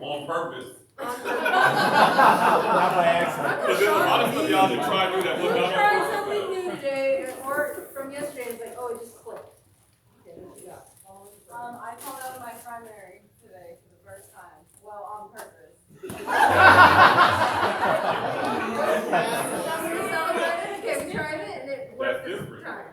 On purpose. Not by accident. Because there's a lot of stuff y'all been trying to do that Who was not on tried purpose. something new today, or from yesterday, it's like, oh, it just clicked. Okay, what you got? I called out my primary today for the first time. Well, on purpose. Okay, we tried it and it worked That's this different. time.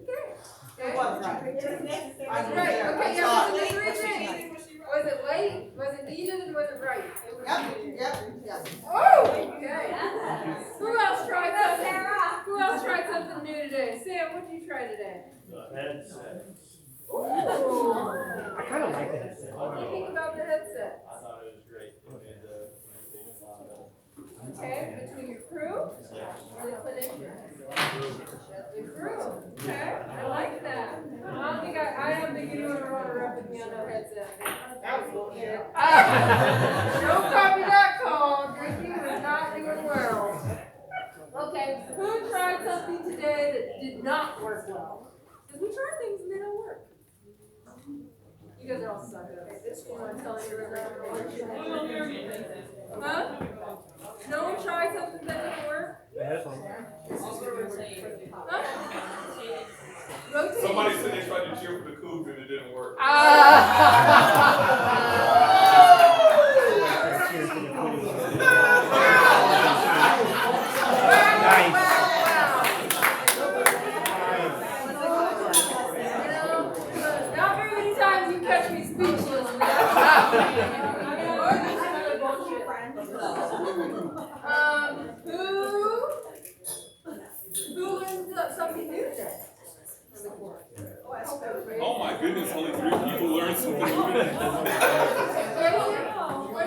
Okay. It was right. That's right, okay, yeah, so the three things. Was it late, was it needed, and was it right? It was needed. Yep. Oh, okay. Who else tried something? Who else tried something new today? Sam, what did you try today? Ooh. I kind of like that. What do you think about the headset? I thought it was great. It made the communication a lot better. Okay, between your crew or the clinicians? The crew, okay, I like that. I don't think anyone would want to rep with me on no headset. Don't copy that call, drinking is not doing well. Okay, who tried something today that did not work well? Because we try things and they don't work. You guys are all suck at it. You want to tell me Huh? No one tried something that didn't work? Huh? Rotating. Somebody said they tried to cheer for the Cougs and it didn't work. Not very many times you catch me speechless. Who learned something new today? Oh my goodness, only 3 people learned something new today.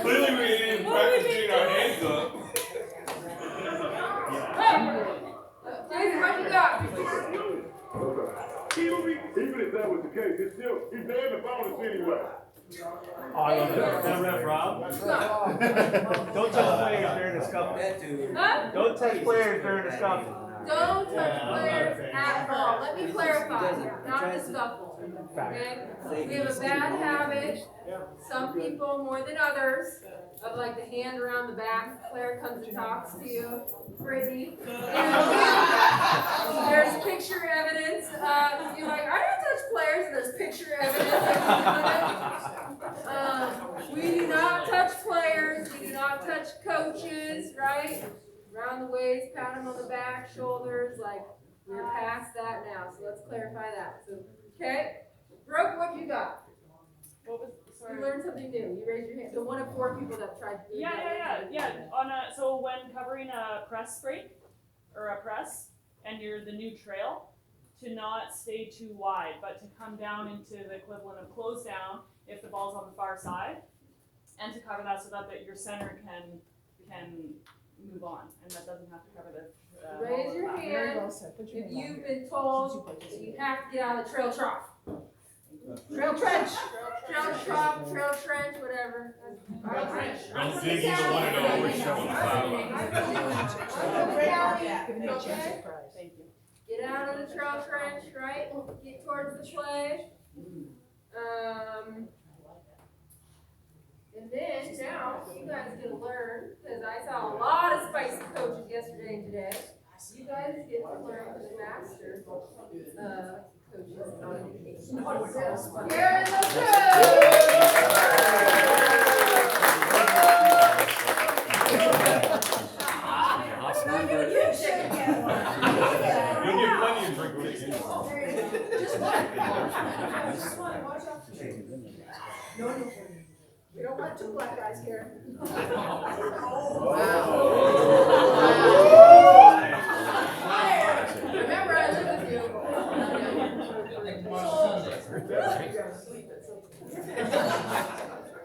Clearly we didn't practice getting our hands up. Jason, what you got? Even if that was the case, it's still, he's there in the bonus anyway. Oh, I love that. Ref Rob. Don't touch players during the scuffle. Huh? Don't touch players during the scuffle. Don't touch players at all. Let me clarify, not the scuffle. Okay? We have a bad habit, some people more than others, of like the hand around the back. Player comes and talks to you, Brittany. And there's picture evidence. You're like, I don't touch players, and there's picture evidence. We do not touch players. We do not touch coaches, right? Around the waist, pat them on the back, shoulders, like we're past that now. So let's clarify that. So, okay, Brooke, what you got? What was, sorry. You learned something new. You raised your hand. So one of 4 people that tried. Yeah. So when covering a press break or a press, and you're the new trail, to not stay too wide, but to come down into the equivalent of close down if the ball's on the far side, and to cover that so that your center can move on, and that doesn't have to cover the. Raise your hand if you've been told that you have to get out of the trail trough. Trail trench. Trail trough, trail trench, whatever. Don't dig either one of those. Okay. Get out of the trail trench, right? Get towards the play. And then now you guys get to learn, because I saw a lot of spicy coaches yesterday and today. You guys get to learn from the master coaches. Here in the You'll get plenty of drink with it. Just one. Just one. Watch out. No. We don't want 2 black guys here. Remember, I live with you.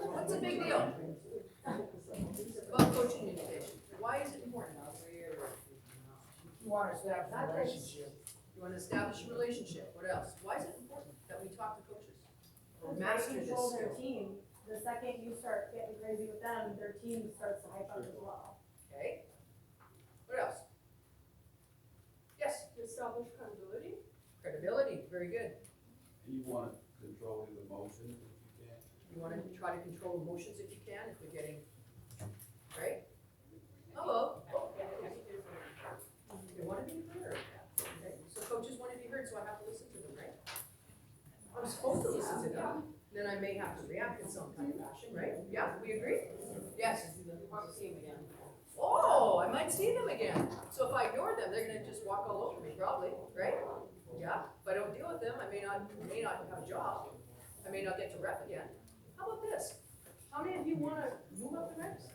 What's the big deal about coaching innovation? Why is it important? You want to establish a relationship. You want to establish a relationship. What else? Why is it important that we talk to coaches? Or They master this control their skill? team. The second you start getting crazy with them, their team starts to hype up as well. Okay. What else? Yes. To establish credibility. Credibility. Very good. And you want to control his emotions if you can. You You wanna try to control emotions if you can, if they're getting, right? Hello? They wanna be heard. Okay, so coaches wanna be heard, so I have to listen to them, right? I'm supposed to listen to them, then I may have to react in some kind of fashion, right? Yeah, we agree? Yes. Oh, I might see them again. So if I ignore them, they're gonna just walk all over me, probably, right? Yeah, if I don't deal with them, I may not have a job. I may not get to rep again. How about this? How many of you wanna move up the ranks?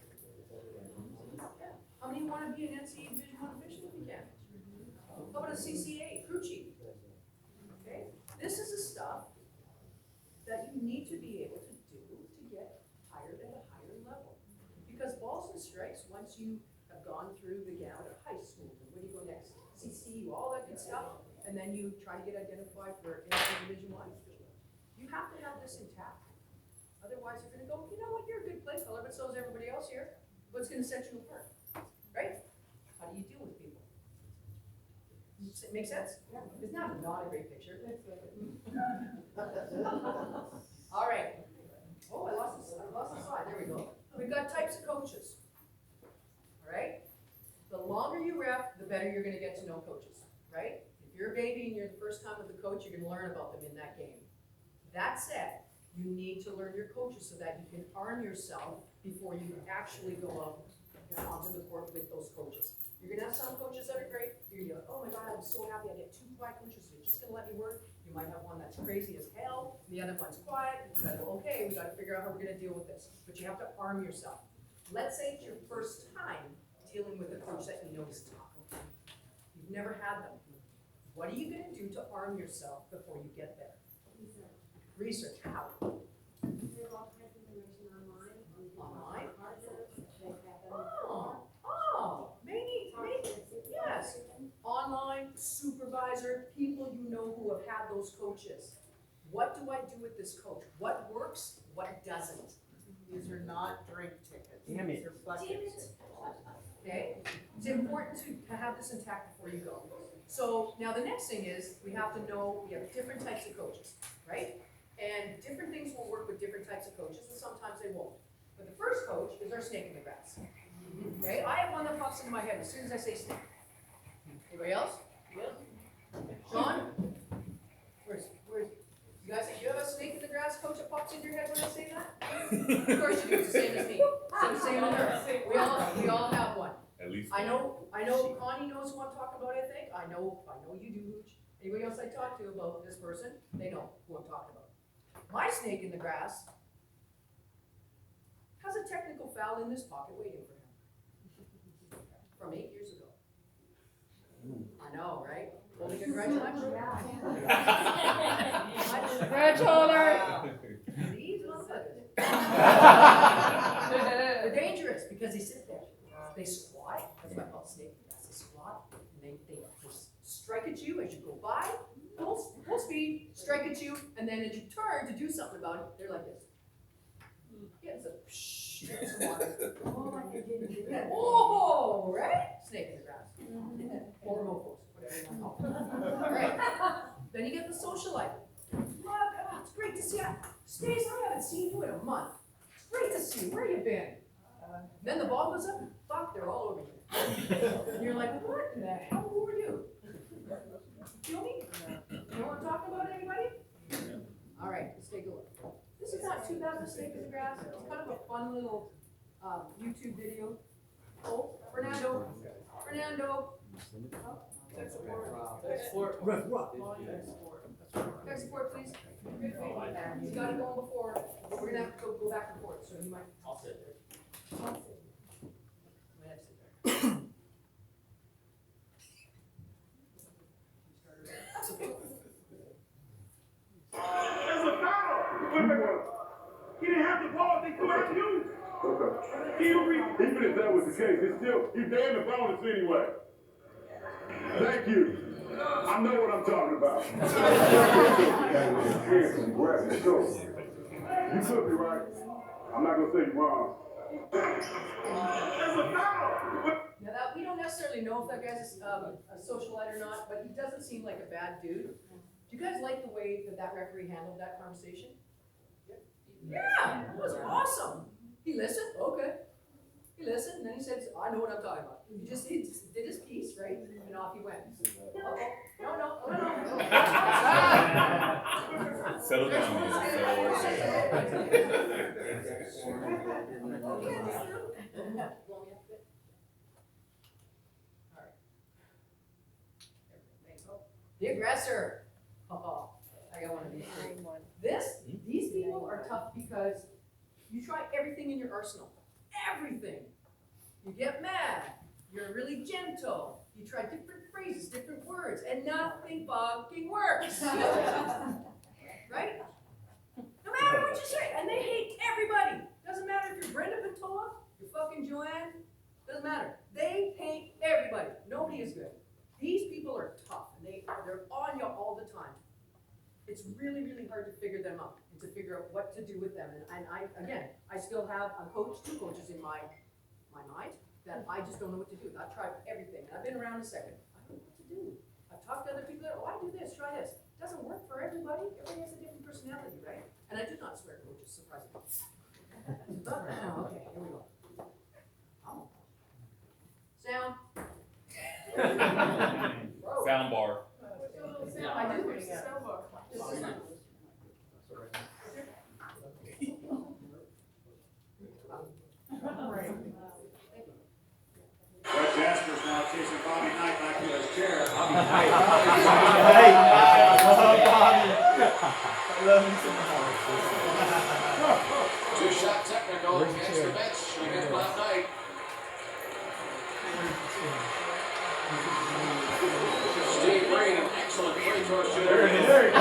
Yeah. How many wanna be an NCAA Division I official if you can? How about a CCA, crew chief? Okay, this is the stuff that you need to be able to do to get hired at a higher level. Because balls and strikes, once you have gone through the gamut of high school, and where do you go next? CCU, all that good stuff, and then you try to get identified for NCAA Division I. You have to have this intact. Otherwise, you're gonna go, you know what, you're a good play caller, but so is everybody else here. What's gonna set you apart, right? How do you deal with people? Make sense? Isn't that not a great picture? All right. Oh, I lost the slide. There we go. We've got types of coaches. All right. The longer you rep, the better you're going to get to know coaches. Right? If you're a baby and you're the first time with the coach, you're going to learn about them in that game. That said, you need to learn your coaches so that you can arm yourself before you actually go out onto the court with those coaches. You're gonna have some coaches that are great. You're gonna be like, oh my God, I'm so happy I get 2 quiet coaches who are just gonna let me work. You might have one that's crazy as hell, the other one's quiet. You gotta go, okay, we gotta figure out how we're gonna deal with this. But you have to arm yourself. Let's say it's your first time dealing with a coach that you know is tough. You've never had them. What are you gonna do to arm yourself before you get there? Research. How? There's all kinds of information online. Online? Oh. Maybe, yes. Online, supervisor, people you know who have had those coaches. What do I do with this coach? What works? What doesn't? These are not drink tickets. Damn it. These are buckets. Okay? It's important to have this intact before you go. So now the next thing is we have to know we have different types of coaches, right? And different things will work with different types of coaches, and sometimes they won't. But the first coach is our snake in the grass. Okay, I have one that pops into my head as soon as I say snake. Anybody else? Sean? Where's, you guys, do you have a snake in the grass coach that pops into your head when I say that? Of course you do, it's the same as me. So same with her. We all have one. At least. I know Connie knows who I'm talking about, I think. I know you do, Hooch. Anybody else I talk to about this person, they know who I'm talking about. My snake in the grass has a technical foul in this pocket waiting for him. From 8 years ago. I know, right? Holding a grudge time? Grudge holder. These motherfuckers. They're dangerous because they sit there. They squat. That's what I call snake in the grass. They squat and they strike at you as you go by. Full speed, strike at you, and then as you turn to do something about it, they're like this. Get some water. Oh, I didn't do that. Oh, right? Snake in the grass. Or mofos, whatever you want to call them. All right. Then you get the socialite. Oh, it's great to see you. Stace, I haven't seen you in a month. It's great to see you. Where you been? Then the ball goes up. Fuck, they're all over you. And you're like, what in the hell? Who are you? Feel me? You know what I'm talking about, anybody? All right, let's take a look. This is not too bad for snake in the grass. It's kind of a fun little YouTube video. Oh, Fernando. Tech support, please. He's got it going before. We're gonna have to go back and forth, so you might. I'll sit there. Might have to sit there. That's a foul! He didn't have the ball, they threw it at you! Okay. Even if that was the case, he's damn the bonus anyway. Thank you. I know what I'm talking about. You could be right. I'm not gonna say you're wrong. That's a foul! Now that, we don't necessarily know if that guy's a socialite or not, but he doesn't seem like a bad dude. Do you guys like the way that referee handled that conversation? Yeah, it was awesome. He listened, okay. He listened, and then he said, I know what I'm talking about. He just did his piece, right? And off he went. Okay, no. Settle down, man. The aggressor. Oh, I got one of these. These people are tough because you try everything in your arsenal. Everything. You get mad. You're really gentle. You try different phrases, different words, and nothing fucking works. Right? No matter what you say. And they hate everybody. Doesn't matter if you're Brenda Patola, you're fucking Joanne. Doesn't matter. They hate everybody. Nobody is good. These people are tough, and they're on you all the time. It's really, really hard to figure them out and to figure out what to do with them. And I still have two coaches in my mind that I just don't know what to do. I've tried everything, and I've been around a second. I don't know what to do. I've talked to other people that, I do this, try this. It doesn't work for everybody. Everybody has a different personality, right? And I do not swear coaches, surprisingly. Okay, here we go. Sound. Sound bar. I do. Sound bar. Brett Jasper's now chasing Bobby Knight back to his chair. Bobby Knight. Hey, I love Bobby. I love him so much. Two-shot technical against the bench against Bob Knight. Steve Green, an excellent free throw shooter. There it is.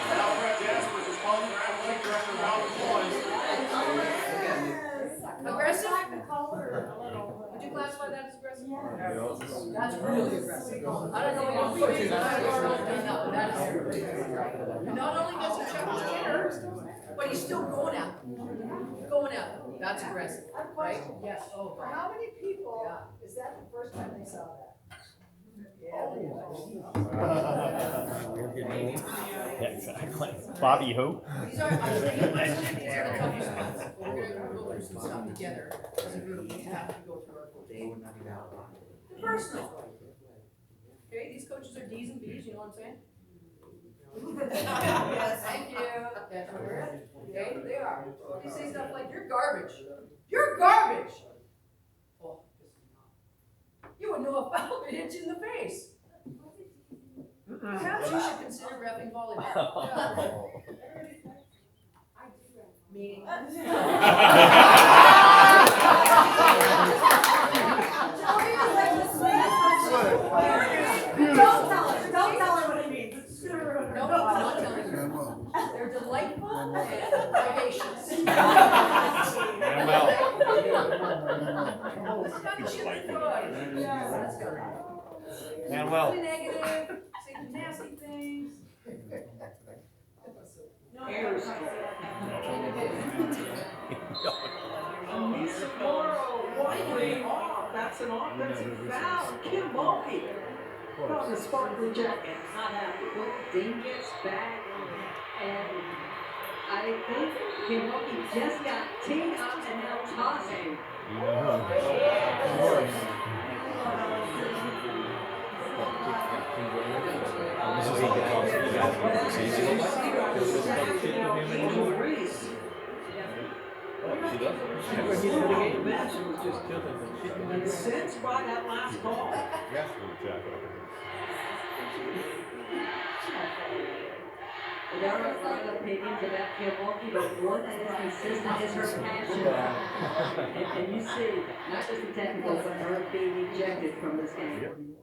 Now Brett Jasper's responsible for athletic director Robert Floyd. Aggressive? Would you classify that as aggressive? That's really aggressive. I don't know what you're not only does he check his chair, but he's still going at them. Going at them. That's aggressive, right? Yes. Oh, For how many people is that the first time they saw that? Yeah, exactly. Bobby who? These are the toughest spots. We're gonna go through some stuff together as a group. We have to go through our coaching. The personal. Okay, these coaches are D's and B's, you know what I'm saying? Yes, thank you. That's what we're at. Okay, they are. They say stuff like, you're garbage. You're garbage! Oh, you wouldn't know a foul could hit you in the face. Perhaps you should consider reffing volleyball. Meaning. Don't tell her what it means. No, I'm not telling you. They're delightful and vivacious. What kind of shit is good? Yeah, that's good. And well. Really negative, say nasty things. That's an offensive foul. Kim Mulkey. Put on the sparkly jacket. Not happy. Well, Dean gets back, and I think Kim Mulkey just got teed up and now tossing. Incensed by that last call. There are a lot of opinions about Kim Mulkey, but one that is consistent is her passion. And you see, not just the technical, but her being ejected from this game.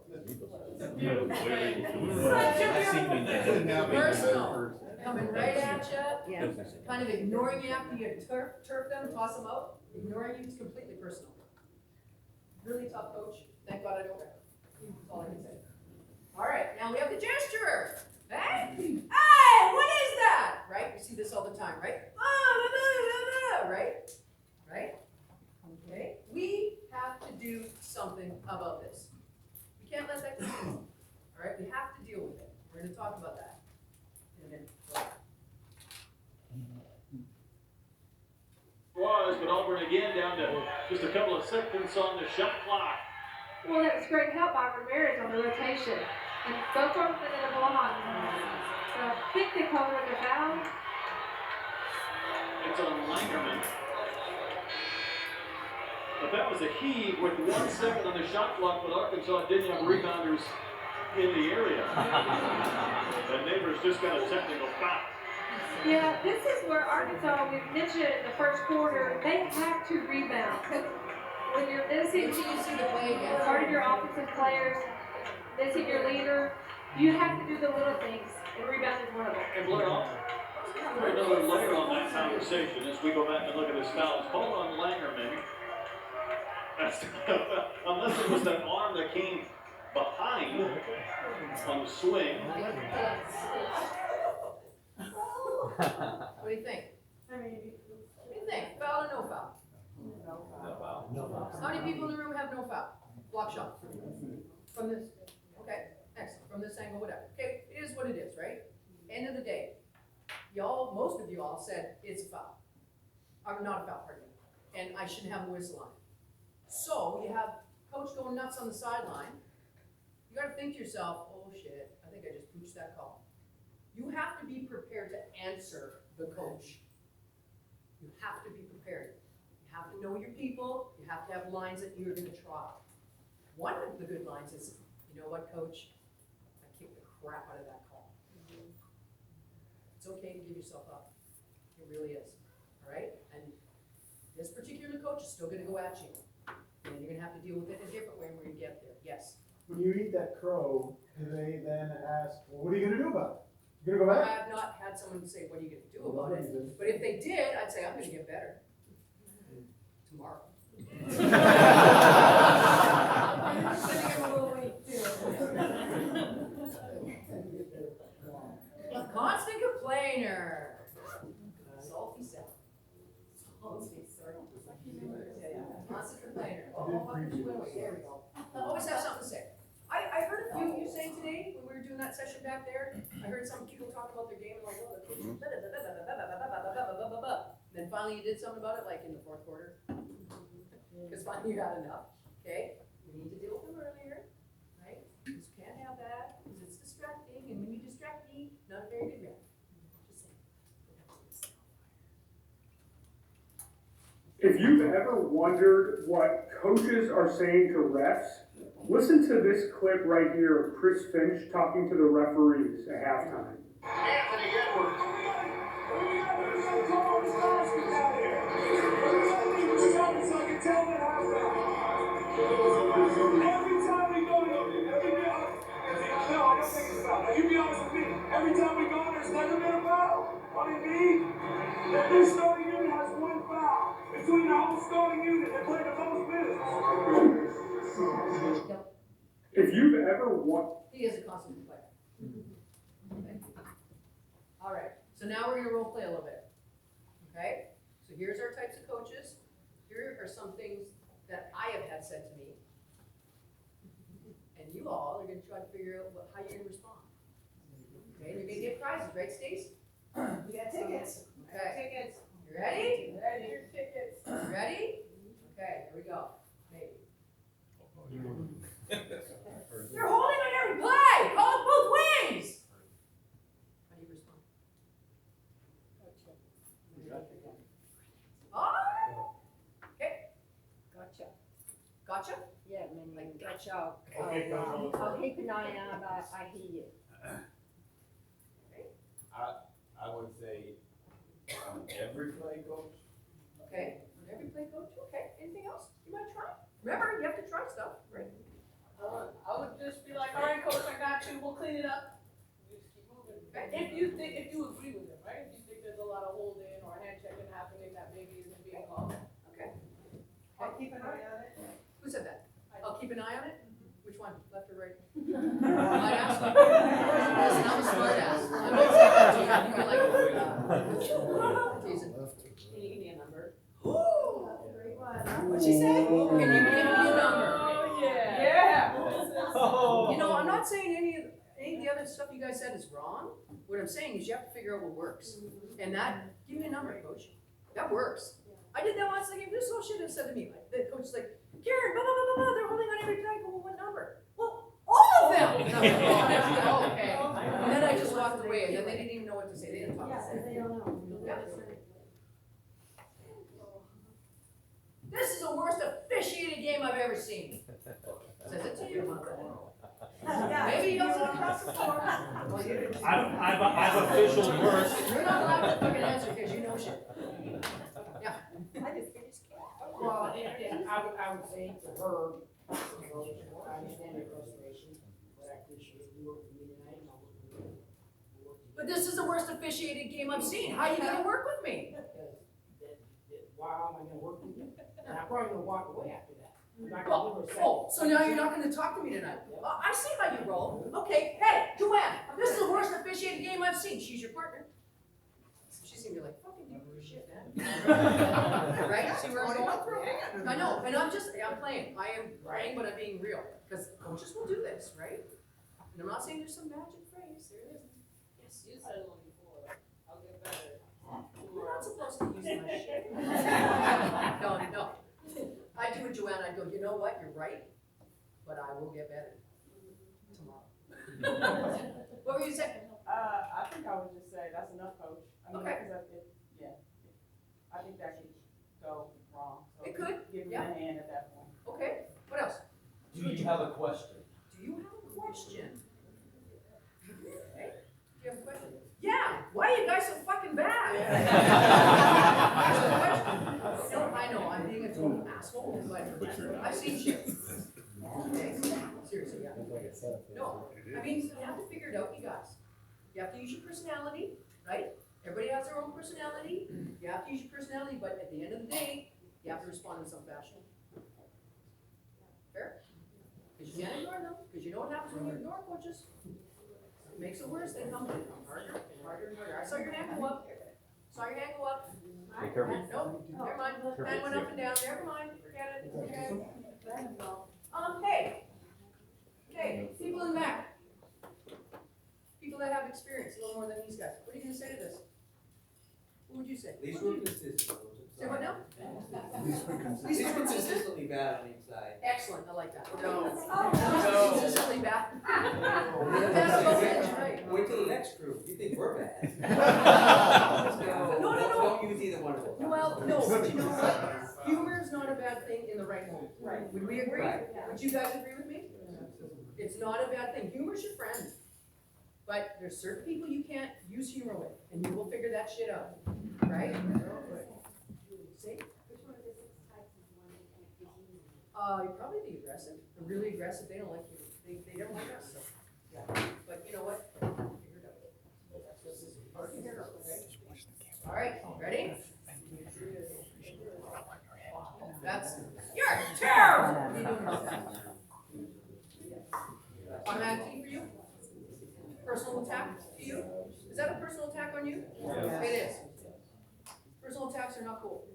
Personal. Coming right at you, kind of ignoring you after you turf them, toss them out. Ignoring you is completely personal. Really tough coach. Thank God I don't. That's all I can say. All right, now we have the gesturer. Hey, what is that? Right? You see this all the time, right? Right? Right? Okay? We have to do something about this. We can't let that continue. All right? We have to deal with it. We're going to talk about that in a minute. Was, but Auburn again down to just a couple of seconds on the shot clock. Well, that was great help by Ramirez on the rotation. And both of them in the block. So I think they called it a foul. It's on Langerman. But that was a heave with 1 second on the shot clock, but Arkansas didn't have rebounders in the area. The neighbors just got a technical foul. Yeah, this is where Arkansas, we mentioned it in the first quarter, they have to rebound. When you're missing part of your offensive players, missing your leader, you have to do the little things, and rebound is one of them. And Blair, I'll put another layer on that conversation as we go back and look at his fouls. Call on Langerman. Unless it was that arm that came behind on the swing. What do you think? What do you think? Foul or no foul? No foul. How many people in the room have no foul? Block shot. From this, okay, excellent. From this angle, whatever. Okay, it is what it is, right? End of the day, most of you all said it's a foul. I'm not a foul, pardon me. And I shouldn't have a whistle on it. So you have coach going nuts on the sideline. You got to think to yourself, oh shit, I think I just pooched that call. You have to be prepared to answer the coach. You have to be prepared. You have to know your people. You have to have lines that you're going to try. One of the good lines is, you know what, coach? I kicked the crap out of that call. It's okay to give yourself up. It really is. All right? And this particular coach is still going to go at you. And you're going to have to deal with it in a different way when you get there. Yes? When you eat that crow, do they then ask, well, what are you going to do about it? You going to go I back? have not had someone say, what are you going to do about it? But if they did, I'd say, I'm going to get better. Tomorrow. Constant complainer. Salty self. Constant complainer. Oh, there we go. Always have something to say. I heard a few of you saying today, when we were doing that session back there, I heard some people talking about their game and like, oh, the coach is then finally you did something about it, like in the fourth quarter. Because finally you had enough, okay? We need to deal with them earlier, right? You just can't have that, because it's distracting, and when you distract me, not a very good rep. Just saying. If you've ever wondered what coaches are saying to refs, listen to this clip right here of Chris Finch talking to the referees at halftime. Anthony Edwards. You be honest with me. Every time we go, there's never been a foul. What do you mean? This starting unit has one foul. Between the whole starting unit, they play the most minutes. If you've ever He is a constant player. Okay. All right. So now we're going to role play a little bit. Okay? So here's our types of coaches. Here are some things that I have had said to me. And you all are going to try to figure out how you're going to respond. Okay? And you're going to get prizes, right, Stace? We got tickets. Okay. Tickets. You ready? Ready. Your tickets. Ready? Okay, here we go. Maybe. You're holding on every play! Call it both ways! How do you respond? Oh! Okay. Gotcha. Gotcha? Yeah, Like, gotcha. Okay, coach. I'll keep an eye on, but I hear you. I would say every play, coach. Okay. On every play, coach? Okay. Anything else you might try? Remember, you have to try stuff, right? I would just be like, all right, coach, I got you. We'll clean it up. You just keep moving. Okay. If you agree with it, right? If you think there's a lot of holding or hand checking happening that maybe isn't being called. Okay. I'll keep an eye on it. Who said that? I'll keep an eye on it? Which one? Left or right? Might ask you. Listen, I'm a smart ass. I might say that to you, and you'd be like, teasing. Can you give me a number? What'd she say? Can you give me a number? Oh, yeah. Oh. You know, I'm not saying any of the other stuff you guys said is wrong. What I'm saying is you have to figure out what works. And that, give me a number, coach. That works. I did that once, like, this whole shit has said to me. Like, the coach is like, Karen, blah, blah, blah, blah, they're holding on every flag. Well, what number? Well, all of them! And I'm like, oh, okay. And then I just walked away, and then they didn't even know what to say. They didn't talk. They don't know. Yeah. This is the worst officiated game I've ever seen. Says it to you. Maybe he goes across the floor. I've officialed worse. You're not allowed to fucking answer because you know shit. Yeah. Well, and I would say to her, you know, I understand your frustration, but I appreciate you working with me tonight, and I'll work with you. But this is the worst officiated game I've seen. How are you gonna work with me? Why am I gonna work with you? And I'm probably gonna walk away after that. I'm not gonna give her a Oh, second. so now you're not gonna talk to me tonight? I see how you roll. Okay, hey, Joanne, this is the worst officiated game I've seen. She's your partner. She's gonna be like, fucking do your shit, man. Right? See where I'm going? I know, and I'm playing. I am playing, but I'm being real. Because coaches will do this, right? And I'm not saying there's some magic phrase. There it is. Yes, You said it on before. I'll get better. you're not supposed to use my shit. No. I do it, Joanne. I go, you know what? You're right, but I will get better tomorrow. What were you saying? I think I would just say that's enough, coach. I mean, Okay. because I think that could go wrong. So It could, give me yeah. a hand at that point. Okay. What else? Do you have a question? Do you have a question? Okay. Do you have a question? Yeah. Why are you guys so fucking bad? No, I know. I'm being a total asshole, but I've seen shit. Okay. Seriously, yeah. No, I mean, you have to figure it out, you guys. You have to use your personality, right? Everybody has their own personality. You have to use your personality, but at the end of the day, you have to respond in some fashion. Fair? Because you can't ignore them, because you know what happens when you ignore coaches. It makes it worse, they come harder and harder and harder. I saw your hand go up. Saw your hand go up. Nope, never mind. Hand went up and down, never mind, forget it. Okay. Okay, people in the back. People that have experience, a little more than these guys. What are you gonna say to this? What would you say? At least we're consistent. Say what now? At least we're consistently bad on each side. Excellent, I like that. No. Consistently bad. Bad about it, right. Wait till the next group, you think we're bad. No. Don't use either one of them. Well, no, but you know what? Humor is not a bad thing in the right moment. Right. Would we agree? Right. Would you guys agree with me? It's not a bad thing. Humor's your friend. But there's certain people you can't use humor with, and you will figure that shit out. Right? See? Probably the aggressive. The really aggressive, they don't like you. They don't like us. So. Yeah. But you know what? Figure it out. All right, ready? That's, you're terrible! What are you doing about that? Automatic T for you? Personal attack to you? Is that a personal attack on you? Yeah. It is. Personal attacks are not cool.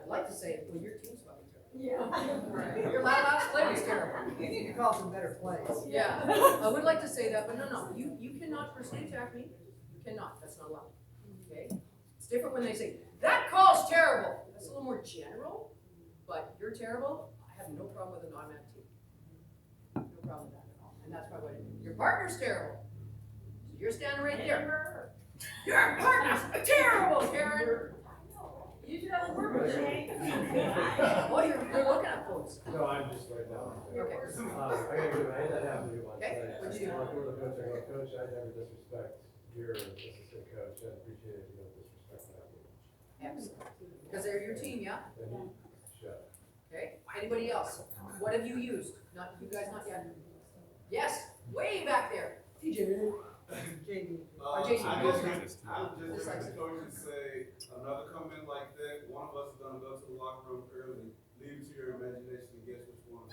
I'd like to say it, well, your team's fucking terrible. Yeah. Your last play was terrible. You need to call some better plays. Yeah, I would like to say that, but no, you cannot personally attack me. You cannot, that's not allowed. Okay? It's different when they say, that call's terrible. That's a little more general, but you're terrible. I have no problem with an automatic team. No problem with that at all. And that's probably what it is. Your partner's terrible. So you're standing right there. Your partner's terrible, Karen. You should have a word with her. Oh, you're looking at folks. No, I'm just right now. Okay. I gotta give, I had that happen to me once. Okay, what'd you do? I worked with a coach, I go, coach, I never disrespect your assistant coach, I appreciate it, you don't disrespect my team. Excellent. Because they're your team, yeah? And he shut. Okay, anybody else? What have you used? Not, you guys not yet? Yes, way back there. TJ. JD. Or Jason. I just Just like heard the coaches say, another comment like that, one of us is gonna go to the locker room early, leave it to your imagination and guess which one.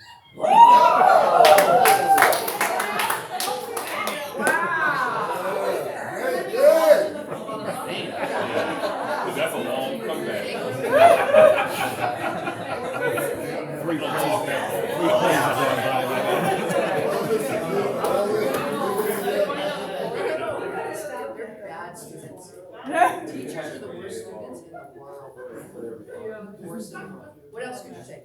Teachers are the worst students in the world. Worst. What else could you say?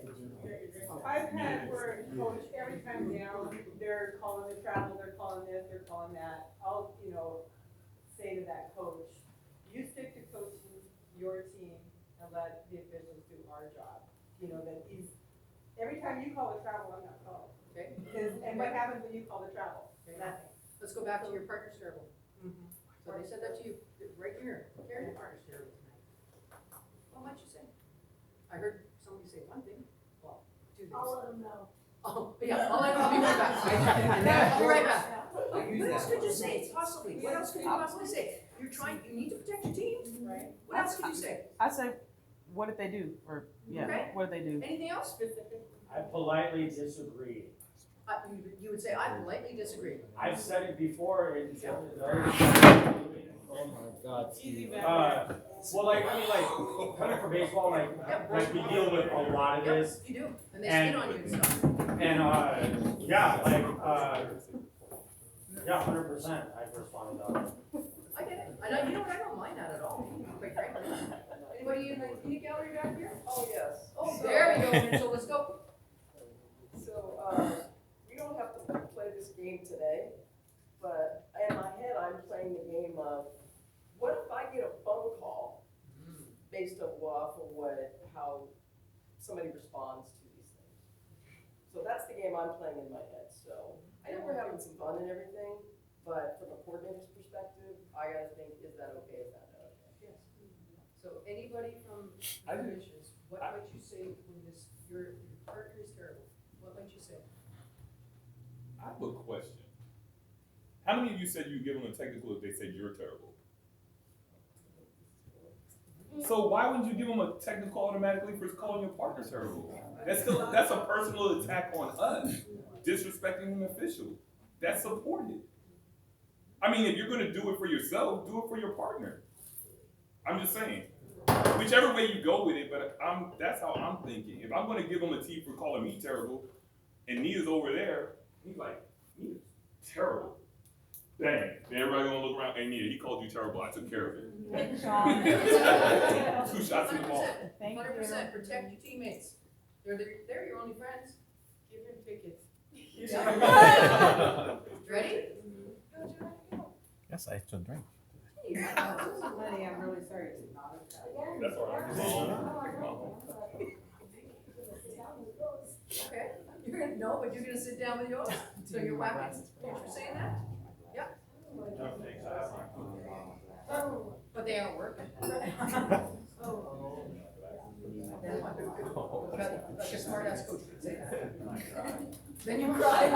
I've had where coach, every time down, they're calling the travel, they're calling this, they're calling that. I'll, say to that coach, you stick to coaching your team and let the officials do our job. That every time you call the travel, I'm not calling. Okay. And what happens when you call the travel? Nothing. Let's go back to your partner's terrible. So they said that to you, right here, Karen, your partner's terrible tonight. What might you say? I heard somebody say one thing, well, two things. I'll let them know. Oh, yeah, I'll be right back. I'll be right back. What else could you say possibly? What else could you possibly say? You need to protect your team. Right. What else could you say? I say, what did they do? Or, Okay. what did they do? Anything else specific? I politely disagree. You would say, I politely disagree. I've said it before in Oh my God, Steve. well, coming from baseball, like we deal with a lot of this. You do, and they spit on you and stuff. And, yeah, 100%, I've responded to that. I get it. I don't mind that at all, quite frankly. Anybody in the gallery back here? Oh, yes. Oh, there we go, Mitchell, let's go. So, we don't have to play this game today, but in my head, I'm playing the game of, what if I get a phone call based off of how somebody responds to these things? So that's the game I'm playing in my head. So I know we're having some fun and everything, but from a coordinator's perspective, I gotta think, is that okay? Is that not okay? Yes. So anybody from the commissions, what might you say when your partner is terrible? What might you say? I have a question. How many of you said you give them a technical if they said you're terrible? So why wouldn't you give them a technical automatically for calling your partner terrible? That's a personal attack on us, disrespecting an official. That's supported. I mean, if you're going to do it for yourself, do it for your partner. I'm just saying. Whichever way you go with it, but that's how I'm thinking. If I'm going to give him a T for calling me terrible, and Nia's over there, he's like, Nia's terrible. Dang. Then everybody gonna look around, hey Nia, he called you terrible. I took care of it. 2 shots in the ball. 100%. Protect your teammates. They're your only friends. Give him tickets. Ready? Yes, I still drink. Honey, I'm really sorry. That's all right. Okay. But you're gonna sit down with yours. So you're whacking. Thanks for saying that. Yep. But they aren't working. Like a smart ass coach would say that. Then you cry.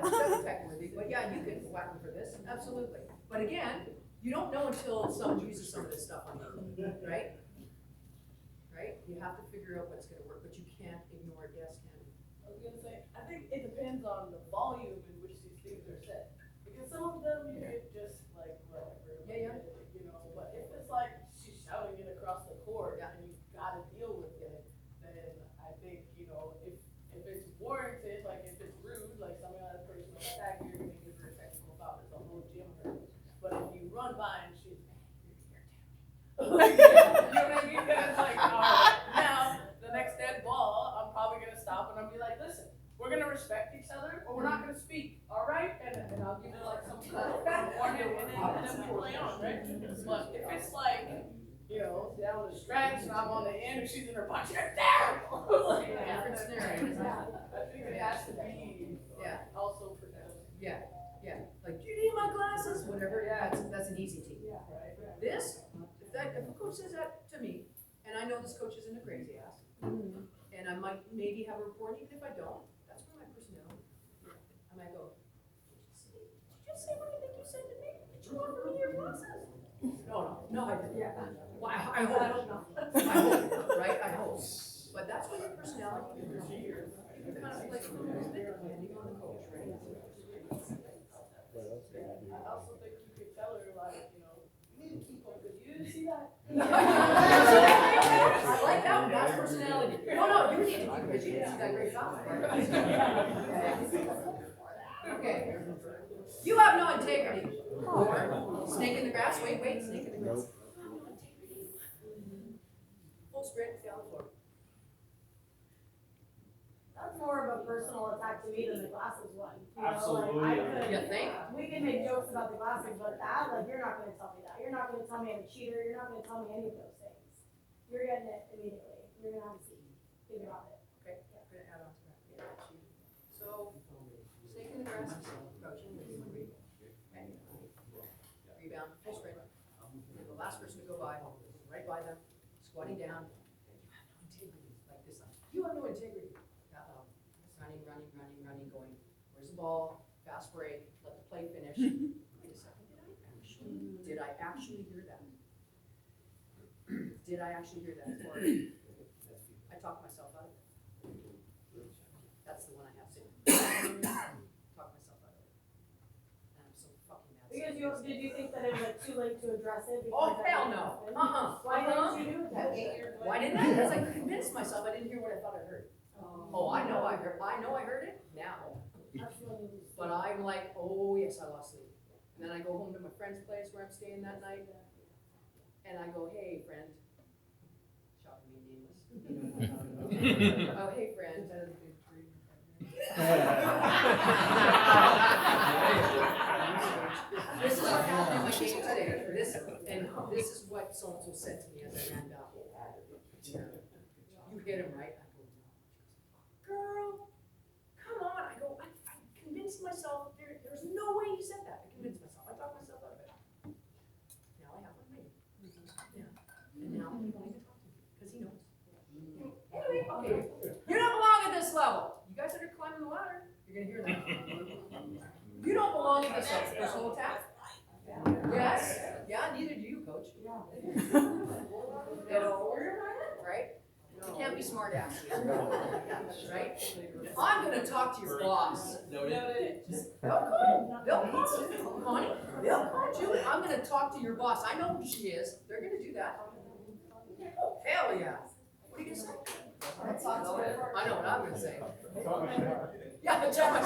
That's technically, but yeah, you can whack them for this, absolutely. But again, you don't know until someone uses some of this stuff on you, right? Right? You have to figure out what's gonna work, but you can't ignore it. Yes, Candy. I was gonna say, I think it depends on the volume in which these things are said. Because some of them you get just like whatever. Yeah. But if it's like she's shouting it across the court and you gotta deal with it, then I think, if it's warranted, like if it's rude, like somebody had a personal attack, you're gonna give her a technical foul, it's a whole gym hurt. But if you run by and she's, you know what I mean? Then it's like, all right, now the next dead ball, I'm probably gonna stop and I'll be like, listen, we're gonna respect each other, or we're not gonna speak, all right? And I'll give it like some warning, and then we play on, right? But if it's like, down the stretch and I'm on the end and she's in her box, you're terrible. Different scenario, isn't it? I think it has to be also protected. Yeah. Like, do you need my glasses? Whatever. That's an easy team. Yeah, right. This, if a coach says that to me, and I know this coach isn't a crazy ass, and I might maybe have a report, even if I don't, that's where my personality. I might go, did you just say what I think you said to me? Did you offer me your glasses? No, I didn't. Yeah. Well, I hope. I hope, right? I hope. But that's what your personality is. You're kind of like, depending on the coach, right? I also think you could tell her, like, you need to keep up with you. See that? I like that one. That's personality. No, you need to because you didn't see that great foul. Okay. You have no integrity. Or, snake in the grass, wait, snake in the grass. Full sprint, stay on the floor. That's more of a personal attack to me than the glasses one. You know, Absolutely. like, I could, You think? we can make jokes about the glasses, but that, like, you're not gonna tell me that. You're not gonna tell me I'm a cheater. You're not gonna tell me any of those things. You're getting it immediately. You're gonna have to see. Think about it. Okay, I'm gonna add on to that. Yeah, so, snake in the grass is approaching, okay? Rebound, full sprint. The last person to go by, right by them, squatting down. You have no integrity, like this. You have no integrity. Running, going, where's the ball? Fast break, let the play finish. Wait a second, did I actually hear that? Did I actually hear that? Or I talked myself out of it. That's the one I have to. Talk myself out of it. And I'm so fucking mad. Because did you think that it was like too late to address it? Oh, hell no. Why didn't you do that? Why didn't I? Because I convinced myself I didn't hear what I thought I heard. Oh, I know I heard it now. But I'm like, oh yes, I lost sleep. And then I go home to my friend's place where I'm staying that night. And I go, hey friend. Shocking me nameless. Oh, hey friend. This is what happened in my game today. This is what so-and-so said to me as I ran down. You hit him, right? I go, girl, come on. I go, I convinced myself, there's no way he said that. I convinced myself. I talked myself out of it. Now I have one made. Yeah. And now he won't even talk to me, because he knows. Anyway, okay. You don't belong at this level. You guys that are climbing the ladder, you're gonna hear that. You don't belong at this level. Personal attack? Yes. Yeah, neither do you, coach. Yeah. Right? You can't be smart asses. Right? I'm gonna talk to your boss. They'll call. Connie, they'll call Julie. I'm gonna talk to your boss. I know who she is. They're gonna do that. Oh, hell yeah. What are you gonna say? I know what I'm gonna say. Yeah, tell my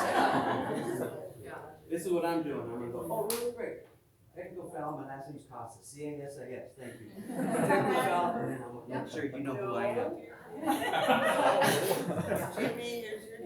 yeah. This is what I'm doing. I'm gonna go, oh, really quick. Technical foul, my last name's Costa. C-A-S-A-S, thank you. Technical foul, and then I'm gonna make sure you know who I am. Jimmy, here's your